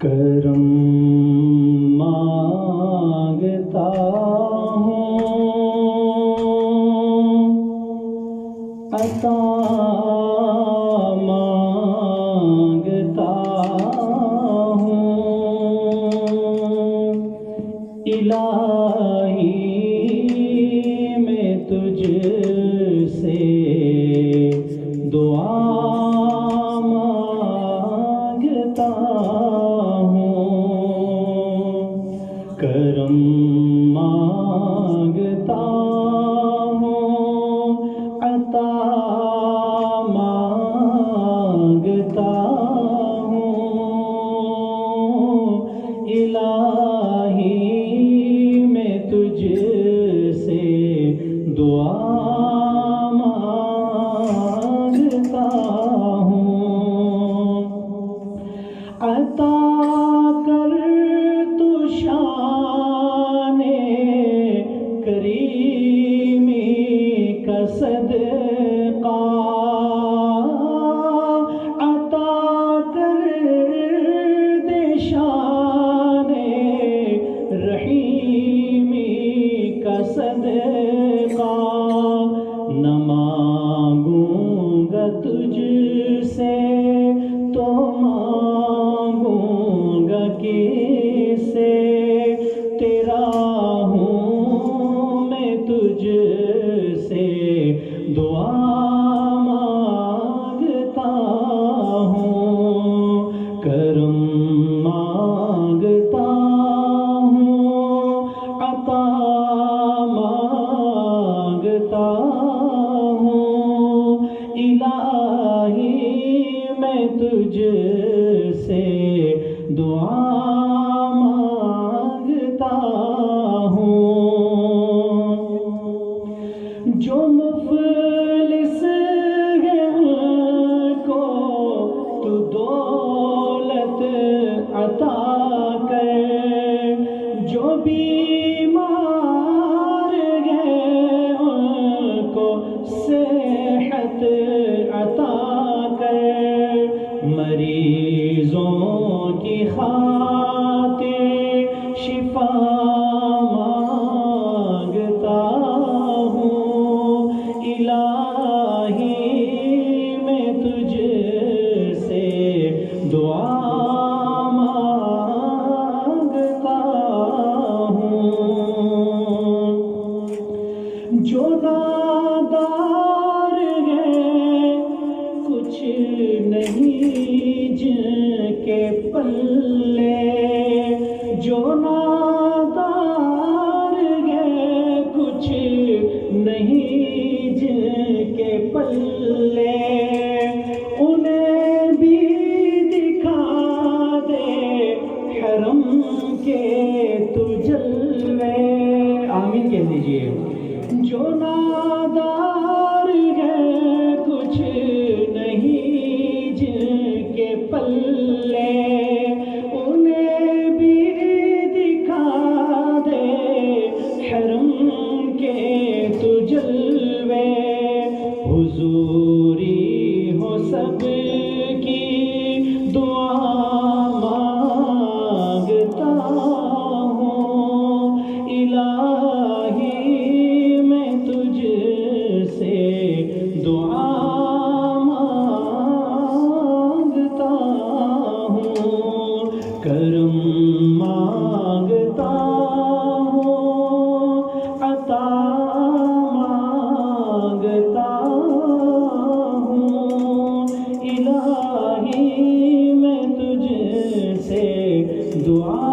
کرم مانگتا ہوں، عطا مانگتا ہوں، الہی میں تجھ سے دعا مانگتا کرم مانگتا ہوں، عطا مانگتا ہوں، الہی میں تجھ سے دعا مانگتا ہوں، عطا کر تو شان کریمی کا صدقہ، عطا کر دے شان رحیمی کا صدقہ، نہ مانگوں گا تجھ سے تو مانگوں گا کس سے، تیرا ہوں میں تجھ سے دعا مانگتا ہوں، کرم مانگتا ہوں، عطا مانگتا ہوں، الہی میں تجھ سے دعا مانگتا ہوں، جو مفلس ہیں ان کو تو دولت عطا کر، جو بیمار ہیں ان کو صحت عطا کر، مریضوں کی خاطر شفا مانگتا ہوں، الہی میں تجھ سے دعا مانگتا ہوں، جو نادار ہیں کچھ نہیں جن کے پلے، جو نادار ہیں کچھ نہیں جن کے پلے، انہیں بھی دکھا دے حرم کے تو جلوے، آمین کہہ دیجئے، جو نادار ہیں کچھ نہیں جن کے پلے، انہیں بھی دکھا دے حرم کے تو جلوے، حضوری ہو سب کی دعا مانگتا ہوں، الہی میں تجھ سے دعا مانگتا ہوں، کرم مانگتا ہوں، عطا مانگتا ہوں، الہی میں تجھ سے دعا